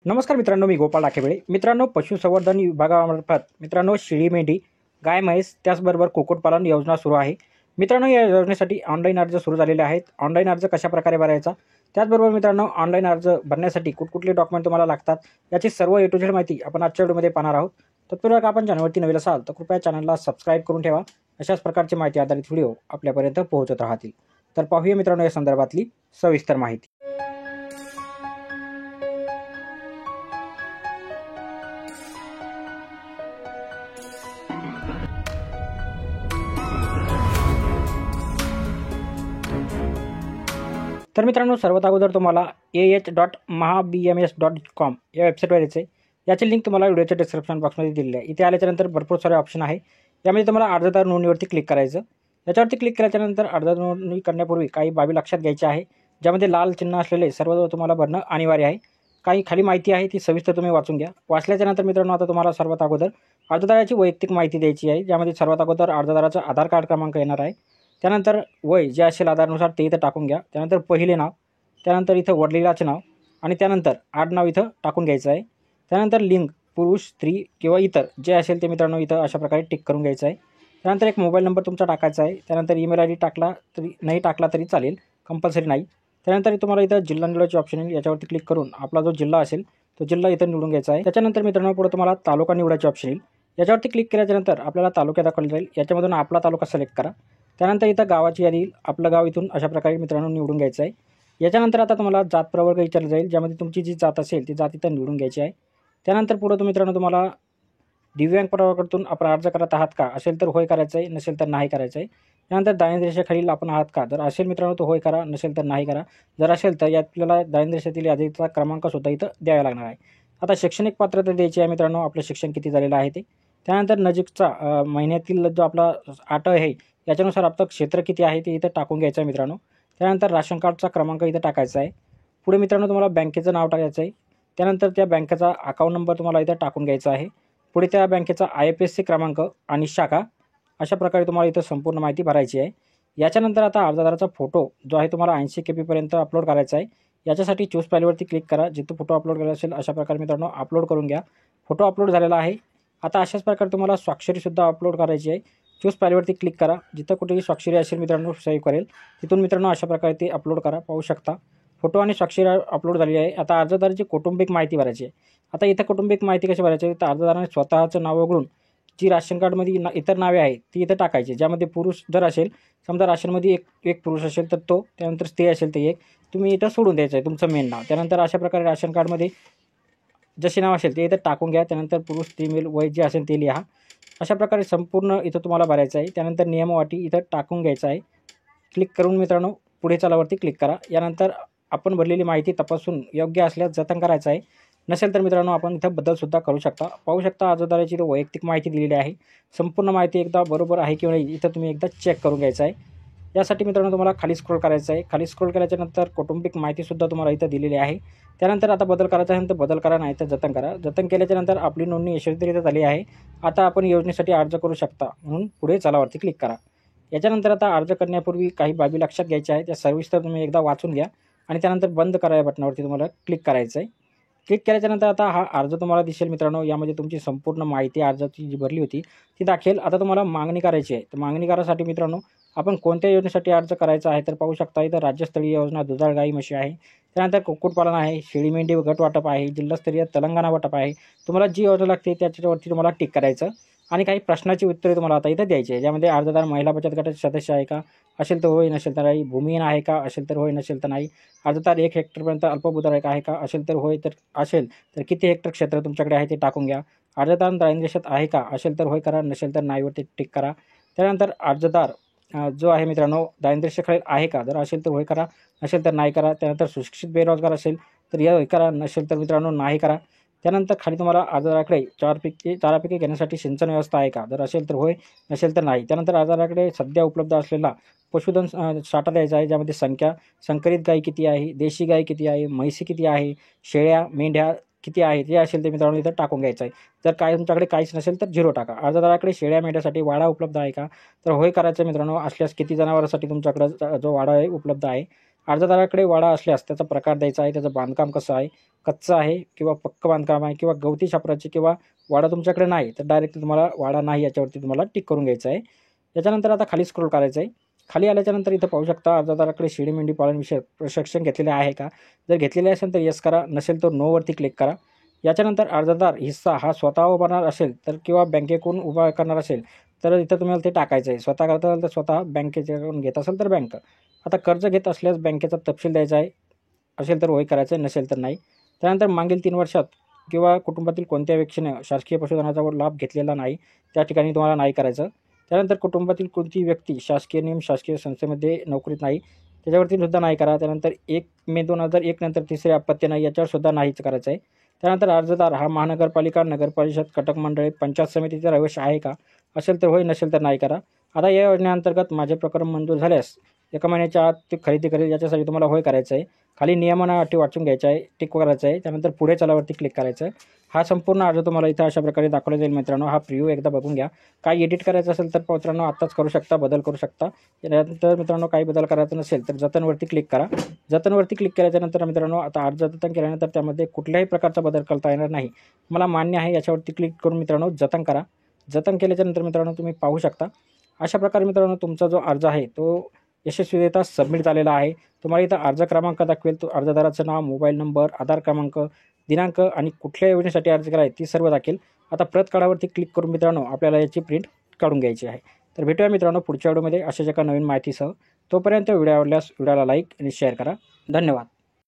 नमस्कार मित्रांनो, मी गोपाळ आखेबळे. मित्रांनो, पशुसंवर्धन विभागामार्फत मित्रांनो शेळी, मेंढी, गाय, म्हैस त्याचबरोबर कुक्कुटपालन योजना सुरू आहे. मित्रांनो, या योजनेसाठी ऑनलाईन अर्ज सुरू झालेले आहेत. ऑनलाईन अर्ज कशाप्रकारे भरायचा, त्याचबरोबर मित्रांनो ऑनलाईन अर्ज भरण्यासाठी कुठकुठले डॉक्युमेंट तुम्हाला लागतात, याची सर्व ए टू झेड माहिती आपण आजच्या व्हिडिओमध्ये पाहणार आहोत. तत्पूर्वी आपण चॅनलवरती नवीन असाल तर कृपया चॅनलला सबस्क्राईब करून ठेवा. अशाच प्रकारची माहिती आधारित व्हिडिओ आपल्यापर्यंत पोहोचत राहतील. तर पाहूया मित्रांनो या संदर्भातली सविस्तर माहिती. तर मित्रांनो, सर्वात अगोदर तुम्हाला ah.mahabms.com या वेबसाईटवर यायचं आहे. याची लिंक तुम्हाला व्हिडिओच्या डिस्क्रिप्शन बॉक्समध्ये दिलेली आहे. इथे आल्याच्यानंतर भरपूर सारे ऑप्शन आहे. यामध्ये तुम्हाला अर्जदार नोंदणीवरती क्लिक करायचं. याच्यावरती क्लिक केल्याच्यानंतर अर्जदार नोंदणी करण्यापूर्वी काही बाबी लक्षात घ्यायच्या आहे, ज्यामध्ये लाल चिन्ह असलेले सर्व तुम्हाला भरणं अनिवार्य आहे. काही खाली माहिती आहे ती सविस्तर तुम्ही वाचून घ्या. वाचल्याच्यानंतर मित्रांनो, आता तुम्हाला सर्वात अगोदर अर्जदाराची वैयक्तिक माहिती द्यायची आहे, ज्यामध्ये सर्वात अगोदर अर्जदाराचा आधार कार्ड क्रमांक येणार आहे. त्यानंतर वय जे असेल आधारानुसार ते इथं टाकून घ्या. त्यानंतर पहिले नाव, त्यानंतर इथं वडिलाचे नाव आणि त्यानंतर आडनाव इथं टाकून घ्यायचं आहे. त्यानंतर लिंग पुरुष, स्त्री किंवा इतर जे असेल ते मित्रांनो इथं अशा प्रकारे टिक करून घ्यायचं आहे. त्यानंतर एक मोबाईल नंबर तुमचा टाकायचा आहे. त्यानंतर ईमेल आय डी टाकला तरी नाही टाकला तरी चालेल, कंपल्सरी नाही. त्यानंतर तुम्हाला इथं जिल्हा निवडायची ऑप्शन येईल. याच्यावरती क्लिक करून आपला जो जिल्हा असेल तो जिल्हा इथं निवडून घ्यायचा आहे. त्याच्यानंतर मित्रांनो पुढे तुम्हाला तालुका निवडायची ऑप्शन येईल. याच्यावरती क्लिक केल्याच्यानंतर आपल्याला तालुका दाखवला जाईल. याच्यामधून आपला तालुका सिलेक्ट करा. त्यानंतर इथं गावाची यादी येईल. आपलं गाव इथून अशा प्रकारे मित्रांनो निवडून घ्यायचं आहे. याच्यानंतर आता तुम्हाला जात प्रवर्ग विचारला जाईल, ज्यामध्ये तुमची जी जात असेल ती जात इथं निवडून घ्यायची आहे. त्यानंतर पुढे मित्रांनो तुम्हाला दिव्यांग प्रवर्गातून आपण अर्ज करत आहात का, असेल तर होय करायचं आहे, नसेल तर नाही करायचं आहे. त्यानंतर दारिद्र्य रेषेखालील आपण आहात का, जर असेल मित्रांनो तो होय करा, नसेल तर नाही करा. जर असेल तर आपल्याला दारिद्र्य रेषेतील यादीचा क्रमांकसुद्धा इथं द्यावा लागणार आहे. आता शैक्षणिक पात्रता द्यायची आहे मित्रांनो, आपलं शिक्षण किती झालेलं आहे ते. त्यानंतर नजीकचा महिन्यातील जो आपला अट आहे याच्यानुसार आपलं क्षेत्र किती आहे ते इथं टाकून घ्यायचं आहे मित्रांनो. त्यानंतर राशन कार्डचा क्रमांक इथं टाकायचा आहे. पुढे मित्रांनो तुम्हाला बँकेचं नाव टाकायचं आहे. त्यानंतर त्या बँकेचा अकाउंट नंबर तुम्हाला इथं टाकून घ्यायचा आहे. पुढे त्या बँकेचा IFSC क्रमांक आणि शाखा अशा प्रकारे तुम्हाला इथं संपूर्ण माहिती भरायची आहे. याच्यानंतर आता अर्जदाराचा फोटो जो आहे तुम्हाला 80 KB पर्यंत अपलोड करायचा आहे. याच्यासाठी चूज फाईलवरती क्लिक करा. जिथं फोटो अपलोड करायचा असेल अशा प्रकारे मित्रांनो अपलोड करून घ्या. फोटो अपलोड झालेला आहे. आता अशाच प्रकारे तुम्हाला स्वाक्षरीसुद्धा अपलोड करायची आहे. चूज फाईलवरती क्लिक करा. जिथं कुठेही स्वाक्षरी असेल मित्रांनो सेव्ह करेल तिथून मित्रांनो अशा प्रकारे ते अपलोड करा. पाहू शकता फोटो आणि स्वाक्षरी अपलोड झालेली आहे. आता अर्जदाराची कौटुंबिक माहिती भरायची आहे. आता इथं कौटुंबिक माहिती कशी भरायची आहे, तर अर्जदाराने स्वतःचं नाव वगळून जी राशन कार्डमध्ये इतर नावे आहेत ती इथं टाकायची, ज्यामध्ये पुरुष जर असेल, समजा राशनमध्ये एक पुरुष असेल तर तो, त्यानंतर स्त्री असेल ते एक, तुम्ही इथं सोडून द्यायचं आहे तुमचं मेन नाव. त्यानंतर अशा प्रकारे राशन कार्डमध्ये जसे नाव असेल ते इथं टाकून घ्या. त्यानंतर पुरुष, स्त्री, मेल, वय जे असेल ते लिहा. अशा प्रकारे संपूर्ण इथं तुम्हाला भरायचं आहे. त्यानंतर नियमावटी इथं टाकून घ्यायचं आहे. क्लिक करून मित्रांनो पुढे चलावरती क्लिक करा. यानंतर आपण भरलेली माहिती तपासून योग्य असल्यास जतन करायचं आहे, नसेल तर मित्रांनो आपण इथं बदलसुद्धा करू शकता. पाहू शकता अर्जदाराची वैयक्तिक माहिती दिलेली आहे. संपूर्ण माहिती एकदा बरोबर आहे किंवा नाही इथं तुम्ही एकदा चेक करून घ्यायचं आहे. यासाठी मित्रांनो तुम्हाला खाली स्क्रोल करायचं आहे. खाली स्क्रोल केल्याच्यानंतर कौटुंबिक माहितीसुद्धा तुम्हाला इथं दिलेली आहे. त्यानंतर आता बदल करायचा आहे तर बदल करा, नाही तर जतन करा. जतन केल्याच्यानंतर आपली नोंदणी यशस्वीरित्या झाली आहे. आता आपण योजनेसाठी अर्ज करू शकता, म्हणून पुढे चलावरती क्लिक करा. याच्यानंतर आता अर्ज करण्यापूर्वी काही बाबी लक्षात घ्यायच्या आहेत, त्या सविस्तर तुम्ही एकदा वाचून घ्या आणि त्यानंतर बंद करा या बटनावरती तुम्हाला क्लिक करायचं आहे. क्लिक केल्याच्यानंतर आता हा अर्ज तुम्हाला दिसेल मित्रांनो. यामध्ये तुमची संपूर्ण माहिती अर्जाची जी भरली होती ती दाखवेल. आता तुम्हाला मागणी करायची आहे, तर मागणी करायसाठी मित्रांनो आपण कोणत्या योजनेसाठी अर्ज करायचा आहे, तर पाहू शकता इथं राज्यस्तरीय योजना दुधाळ गाई म्हशी आहे. त्यानंतर कुक्कुटपालन आहे, शेळी मेंढी गट वाटप आहे, जिल्हास्तरीय तेलंगणा वाटप आहे. तुम्हाला जी योजना लागते त्याच्यावरती तुम्हाला टिक करायचं आणि काही प्रश्नाची उत्तरे तुम्हाला आता इथं द्यायची आहे, ज्यामध्ये अर्जदार महिला बचत गटाचे सदस्य आहे का, असेल तर होय, नसेल तर नाही. भूमिहीन आहे का, असेल तर होय, नसेल तर नाही. अर्जदार 1 हेक्टरपर्यंत अल्पभूधारक आहे का, असेल तर होय, तर असेल तर किती हेक्टर क्षेत्र तुमच्याकडे आहे ते टाकून घ्या. अर्जदार दारिद्र्य रेषेत आहे का, असेल तर होय करा, नसेल तर नाहीवरती टिक करा. त्यानंतर अर्जदार जो आहे मित्रांनो दारिद्र्य रेषेखालील आहे का, जर असेल तर होय करा, नसेल तर नाही करा. त्यानंतर सुशिक्षित बेरोजगार असेल तर या होय करा, नसेल तर मित्रांनो नाही करा. त्यानंतर खाली तुम्हाला अर्जदाराकडे चारापैकी घेण्यासाठी सिंचन व्यवस्था आहे का, जर असेल तर होय, नसेल तर नाही. त्यानंतर अर्जदाराकडे सध्या उपलब्ध असलेला पशुधन साठा द्यायचा आहे, ज्यामध्ये संकरित गाय किती आहे, देशी गाय किती आहे, म्हैसी किती आहे, शेळ्या मेंढ्या किती आहेत, जे असेल ते मित्रांनो इथं टाकून घ्यायचं आहे. जर काय तुमच्याकडे काहीच नसेल तर 0 टाका. अर्जदाराकडे शेळ्या मेंढ्यासाठी वाडा उपलब्ध आहे का, तर होय करायचं मित्रांनो. असल्यास किती जनावरांसाठी तुमच्याकडं जो वाडा आहे उपलब्ध आहे. अर्जदाराकडे वाडा असल्यास त्याचा प्रकार द्यायचा आहे, त्याचं बांधकाम कसं आहे, कच्चं आहे किंवा पक्कं बांधकाम आहे किंवा गवती छपराचे किंवा वाडा तुमच्याकडे नाही तर डायरेक्ट तुम्हाला वाडा नाही याच्यावरती तुम्हाला टिक करून घ्यायचं आहे. त्याच्यानंतर आता खाली स्क्रोल करायचं आहे. खाली आल्याच्यानंतर इथं पाहू शकता अर्जदाराकडे शेळी मेंढी पालन विषय प्रशिक्षण घेतलेले आहे का. जर घेतलेले असेल तर येस करा, नसेल तर नोवरती क्लिक करा. याच्यानंतर अर्जदार हिस्सा हा स्वतः उभारणार असेल तर किंवा बँकेकडून उभा करणार असेल तर इथं तुम्हाला ते टाकायचं आहे. स्वतः करत असाल तर स्वतः, बँकेच्याकडून घेत असेल तर बँक. आता कर्ज घेत असल्यास बँकेचा तपशील द्यायचा आहे, असेल तर होय करायचं आहे, नसेल तर नाही. त्यानंतर मागील 3 वर्षात किंवा कुटुंबातील कोणत्या व्यक्तीने शासकीय पशुधनाचा लाभ घेतलेला नाही त्या ठिकाणी तुम्हाला नाही करायचं. त्यानंतर कुटुंबातील कोणती व्यक्ती शासकीय नियम शासकीय संस्थेमध्ये नोकरीत नाही त्याच्यावरती सुद्धा नाही करा. त्यानंतर 1 मे 2001 नंतर तिसरे अपत्य नाही याच्यावर सुद्धा नाहीच करायचं आहे. त्यानंतर अर्जदार हा महानगरपालिका, नगरपरिषद, कटक मंडळे, पंचायत समितीचा रहिवासी आहे का, असेल तर होय, नसेल तर नाही करा. आता या योजनेअंतर्गत माझे प्रकरण मंजूर झाल्यास 1 महिन्याच्या आत ते खरेदी करेल याच्यासाठी तुम्हाला होय करायचं आहे. खाली नियमांना अटी वाचून घ्यायचं आहे, टिक करायचं आहे. त्यानंतर पुढे चलावरती क्लिक करायचं आहे. हा संपूर्ण अर्ज तुम्हाला इथं अशा प्रकारे दाखवला जाईल मित्रांनो. हा प्रिव्ह्यू एकदा बघून घ्या. काही एडिट करायचं असेल तर मित्रांनो आत्ताच करू शकता, बदल करू शकता. त्यानंतर मित्रांनो काही बदल करायचा नसेल तर जतनवरती क्लिक करा. जतनवरती क्लिक केल्याच्यानंतर मित्रांनो आता अर्ज जतन केल्यानंतर त्यामध्ये कुठल्याही प्रकारचा बदल करता येणार नाही. मला मान्य आहे याच्यावरती क्लिक करून मित्रांनो जतन करा. जतन केल्याच्यानंतर मित्रांनो तुम्ही पाहू शकता अशा प्रकारे मित्रांनो तुमचा जो अर्ज आहे तो यशस्वीरित्या सबमिट झालेला आहे. तुम्हाला इथं अर्ज क्रमांक दाखवेल, तो अर्जदाराचं नाव, मोबाईल नंबर, आधार क्रमांक, दिनांक आणि कुठल्या योजनेसाठी अर्ज केला आहे ती सर्व दाखवेल. आता प्रत काढावरती क्लिक करून मित्रांनो आपल्याला याची प्रिंट काढून घ्यायची आहे. तर भेटूया मित्रांनो पुढच्या व्हिडिओमध्ये अशाच एका नवीन माहितीसह. तोपर्यंत व्हिडिओ आवडल्यास व्हिडिओला लाईक आणि शेअर करा. धन्यवाद.